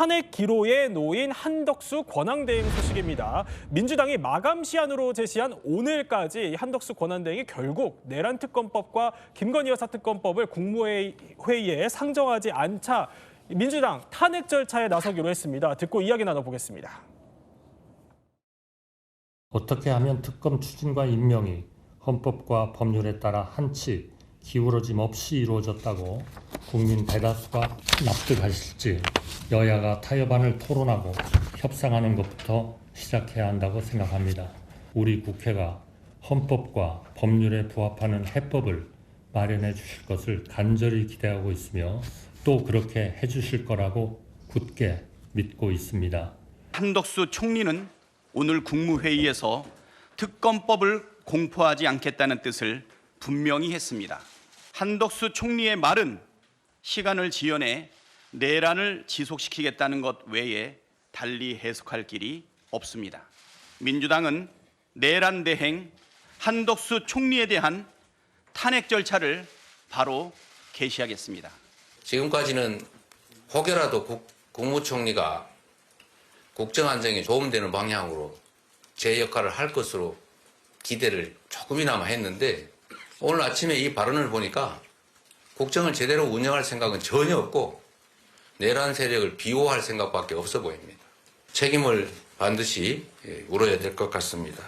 탄핵 기로에 놓인 한덕수 권한대행 소식입니다. 민주당이 마감 시한으로 제시한 오늘까지 한덕수 권한대행이 결국 내란 특검법과 김건희 여사 특검법을 국무회의에 상정하지 않자 민주당 탄핵 절차에 나서기로 했습니다. 듣고 이야기 나눠보겠습니다. 어떻게 하면 특검 추진과 임명이 헌법과 법률에 따라 한치 기울어짐 없이 이루어졌다고 국민 대다수가 납득하실지 여야가 타협안을 토론하고 협상하는 것부터 시작해야 한다고 생각합니다. 우리 국회가 헌법과 법률에 부합하는 해법을 마련해 주실 것을 간절히 기대하고 있으며 또 그렇게 해주실 거라고 굳게 믿고 있습니다. 한덕수 총리는 오늘 국무회의에서 특검법을 공포하지 않겠다는 뜻을 분명히 했습니다. 한덕수 총리의 말은 시간을 지연해 내란을 지속시키겠다는 것 외에 달리 해석할 길이 없습니다. 민주당은 내란 대행 한덕수 총리에 대한 탄핵 절차를 바로 개시하겠습니다. 지금까지는 혹여라도 국무총리가 국정 안정에 도움되는 방향으로 제 역할을 할 것으로 기대를 조금이나마 했는데 오늘 아침에 이 발언을 보니까 국정을 제대로 운영할 생각은 전혀 없고 내란 세력을 비호할 생각밖에 없어 보입니다. 책임을 반드시 물어야 될 것 같습니다.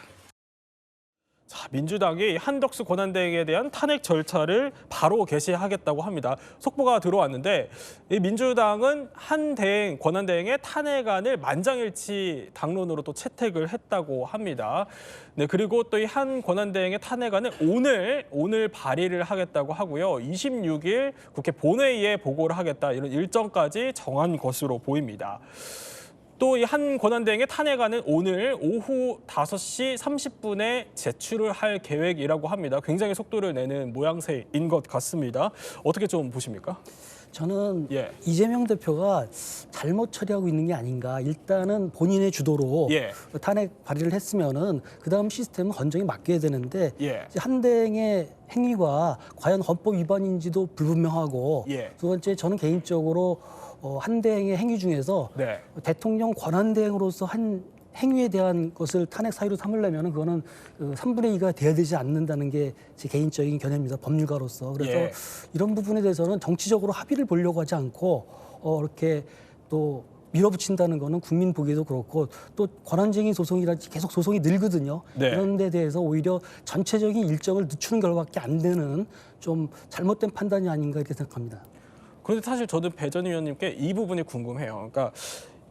민주당이 한덕수 권한대행에 대한 탄핵 절차를 바로 개시하겠다고 합니다. 속보가 들어왔는데 이 민주당은 한 대행, 권한대행의 탄핵안을 만장일치 당론으로 또 채택을 했다고 합니다. 네, 그리고 또 이 한 권한대행의 탄핵안을 오늘 발의를 하겠다고 하고요. 26일 국회 본회의에 보고를 하겠다 이런 일정까지 정한 것으로 보입니다. 또 이 한 권한대행의 탄핵안은 오늘 오후 5시 30분에 제출을 할 계획이라고 합니다. 굉장히 속도를 내는 모양새인 것 같습니다. 어떻게 좀 보십니까? 저는 이재명 대표가 잘못 처리하고 있는 게 아닌가. 일단은 본인의 주도로 탄핵 발의를 했으면은 그다음 시스템은 헌정에 맡겨야 되는데 한 대행의 행위가 과연 헌법 위반인지도 불분명하고 두 번째 저는 개인적으로 한 대행의 행위 중에서 대통령 권한대행으로서 한 행위에 대한 것을 탄핵 사유로 삼으려면 그거는 3분의 2가 돼야 되지 않는다는 게 제 개인적인 견해입니다. 법률가로서. 그래서 이런 부분에 대해서는 정치적으로 합의를 보려고 하지 않고 이렇게 또 밀어붙인다는 거는 국민 보기에도 그렇고 또 권한쟁의 소송이라든지 계속 소송이 늘거든요. 그런 데 대해서 오히려 전체적인 일정을 늦추는 결과밖에 안 되는 좀 잘못된 판단이 아닌가 이렇게 생각합니다. 그런데 사실 저는 배 전 의원님께 이 부분이 궁금해요. 그러니까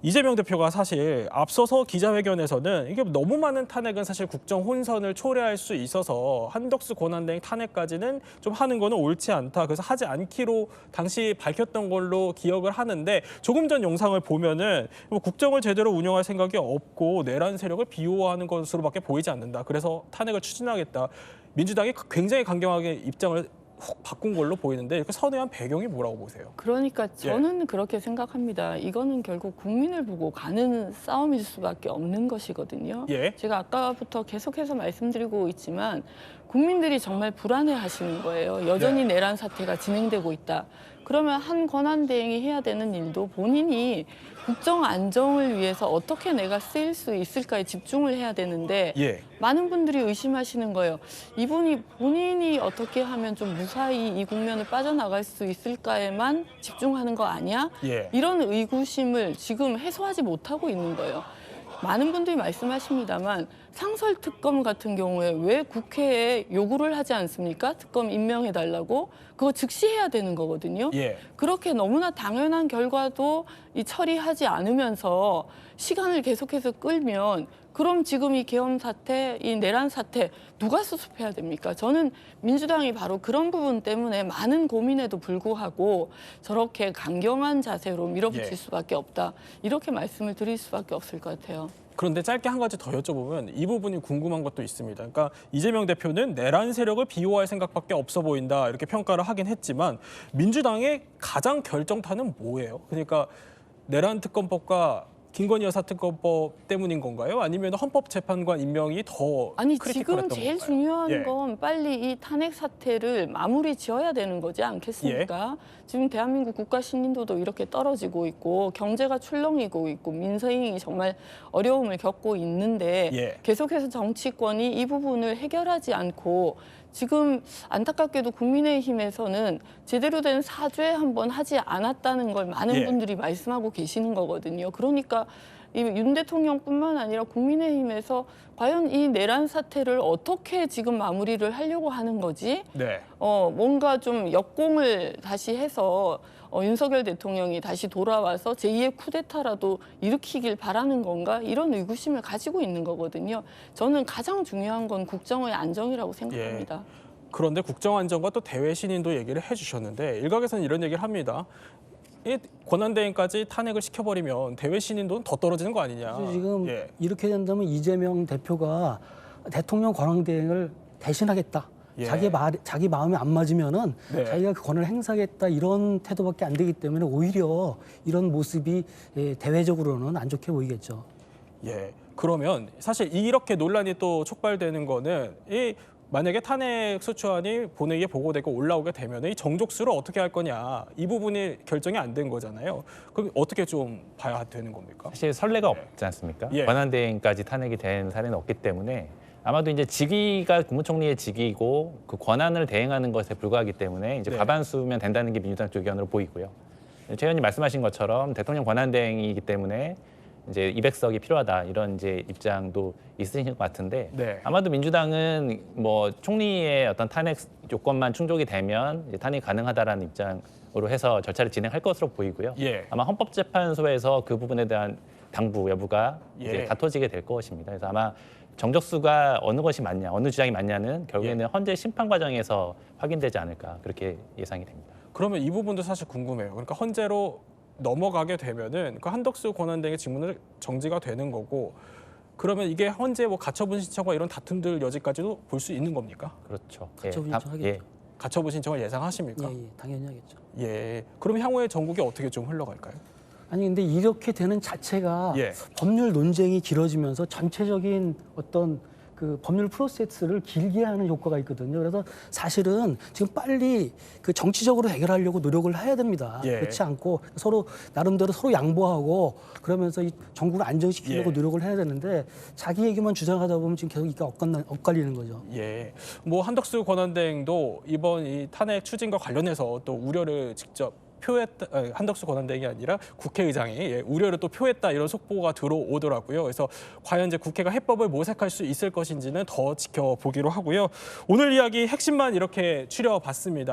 이재명 대표가 사실 앞서서 기자회견에서는 이게 너무 많은 탄핵은 사실 국정 혼선을 초래할 수 있어서 한덕수 권한대행 탄핵까지는 좀 하는 거는 옳지 않다. 그래서 하지 않기로 당시 밝혔던 걸로 기억을 하는데 조금 전 영상을 보면은 뭐 국정을 제대로 운영할 생각이 없고 내란 세력을 비호하는 것으로밖에 보이지 않는다. 그래서 탄핵을 추진하겠다. 민주당이 굉장히 강경하게 입장을 훅 바꾼 걸로 보이는데 이렇게 선회한 배경이 뭐라고 보세요? 그러니까 저는 그렇게 생각합니다. 이거는 결국 국민을 보고 가는 싸움일 수밖에 없는 것이거든요. 제가 아까부터 계속해서 말씀드리고 있지만 국민들이 정말 불안해하시는 거예요. 여전히 내란 사태가 진행되고 있다. 그러면 한 권한대행이 해야 되는 일도 본인이 국정 안정을 위해서 어떻게 내가 쓰일 수 있을까에 집중을 해야 되는데 많은 분들이 의심하시는 거예요. 이분이 본인이 어떻게 하면 좀 무사히 이 국면을 빠져나갈 수 있을까에만 집중하는 거 아니야? 이런 의구심을 지금 해소하지 못하고 있는 거예요. 많은 분들이 말씀하십니다만 상설특검 같은 경우에 왜 국회에 요구를 하지 않습니까? 특검 임명해달라고. 그거 즉시 해야 되는 거거든요. 그렇게 너무나 당연한 결과도 처리하지 않으면서 시간을 계속해서 끌면 그럼 지금 이 계엄 사태, 이 내란 사태 누가 수습해야 됩니까? 저는 민주당이 바로 그런 부분 때문에 많은 고민에도 불구하고 저렇게 강경한 자세로 밀어붙일 수밖에 없다. 이렇게 말씀을 드릴 수밖에 없을 것 같아요. 그런데 짧게 한 가지 더 여쭤보면 이 부분이 궁금한 것도 있습니다. 그러니까 이재명 대표는 내란 세력을 비호할 생각밖에 없어 보인다 이렇게 평가를 하긴 했지만 민주당의 가장 결정타는 뭐예요? 그러니까 내란 특검법과 김건희 여사 특검법 때문인 건가요? 아니면 헌법재판관 임명이 더 아니 크리티컬했던 지금 제일 건가요? 중요한 예. 건 빨리 이 탄핵 사태를 마무리 지어야 되는 거지 않겠습니까? 지금 대한민국 국가 신인도도 이렇게 떨어지고 있고 경제가 출렁이고 있고 민생이 정말 어려움을 겪고 있는데 계속해서 정치권이 이 부분을 해결하지 않고 지금 안타깝게도 국민의힘에서는 제대로 된 사죄 한번 하지 않았다는 걸 많은 분들이 말씀하고 계시는 거거든요. 그러니까 이 윤 대통령뿐만 아니라 국민의힘에서 과연 이 내란 사태를 어떻게 지금 마무리를 하려고 하는 거지? 뭔가 좀 역공을 다시 해서 윤석열 대통령이 다시 돌아와서 제2의 쿠데타라도 일으키길 바라는 건가? 이런 의구심을 가지고 있는 거거든요. 저는 가장 중요한 건 국정의 안정이라고 생각합니다. 그런데 국정안정과 또 대외 신인도 얘기를 해주셨는데 일각에서는 이런 얘기를 합니다. 이 권한대행까지 탄핵을 시켜버리면 대외 신인도는 더 떨어지는 거 아니냐. 그래서 지금 이렇게 된다면 이재명 대표가 대통령 권한대행을 대신하겠다. 자기 마음에 안 맞으면은 자기가 그 권한을 행사하겠다 이런 태도밖에 안 되기 때문에 오히려 이런 모습이 대외적으로는 안 좋게 보이겠죠. 그러면 사실 이렇게 논란이 또 촉발되는 거는 만약에 탄핵 소추안이 본회의에 보고되고 올라오게 되면 이 정족수를 어떻게 할 거냐 이 부분이 결정이 안 된 거잖아요. 그럼 어떻게 좀 봐야 되는 겁니까? 사실 선례가 없지 않습니까? 권한대행까지 탄핵이 된 사례는 없기 때문에 아마도 이제 직위가 국무총리의 직위고 그 권한을 대행하는 것에 불과하기 때문에 이제 과반수면 된다는 게 민주당 쪽 의견으로 보이고요. 최 의원님 말씀하신 것처럼 대통령 권한대행이기 때문에 이제 200석이 필요하다 이런 이제 입장도 있으신 것 같은데 아마도 민주당은 뭐 총리의 어떤 탄핵 요건만 충족이 되면 이제 탄핵이 가능하다라는 입장으로 해서 절차를 진행할 것으로 보이고요. 아마 헌법재판소에서 그 부분에 대한 당부 여부가 이제 다퉈지게 될 것입니다. 그래서 아마 정적수가 어느 것이 맞냐, 어느 주장이 맞냐는 결국에는 헌재 심판 과정에서 확인되지 않을까 그렇게 예상이 됩니다. 그러면 이 부분도 사실 궁금해요. 그러니까 헌재로 넘어가게 되면은 그 한덕수 권한대행의 직무는 정지가 되는 거고 그러면 이게 헌재 뭐 가처분 신청과 이런 다툼들 여지까지도 볼 수 있는 겁니까? 그렇죠. 가처분 신청하겠죠. 가처분 신청을 예상하십니까? 당연히 하겠죠. 그럼 향후에 전국이 어떻게 좀 흘러갈까요? 아니 근데 이렇게 되는 자체가 법률 논쟁이 길어지면서 전체적인 어떤 그 법률 프로세스를 길게 하는 효과가 있거든요. 그래서 사실은 지금 빨리 그 정치적으로 해결하려고 노력을 해야 됩니다. 그렇지 않고 서로 나름대로 서로 양보하고 그러면서 이 정국을 안정시키려고 노력을 해야 되는데 자기 얘기만 주장하다 보면 지금 계속 이게 엇갈리는 거죠. 뭐 한덕수 권한대행도 이번 이 탄핵 추진과 관련해서 또 우려를 직접 표했다, 한덕수 권한대행이 아니라 국회의장이 우려를 또 표했다 이런 속보가 들어오더라고요. 그래서 과연 이제 국회가 해법을 모색할 수 있을 것인지는 더 지켜보기로 하고요. 오늘 이야기 핵심만 이렇게 추려봤습니다.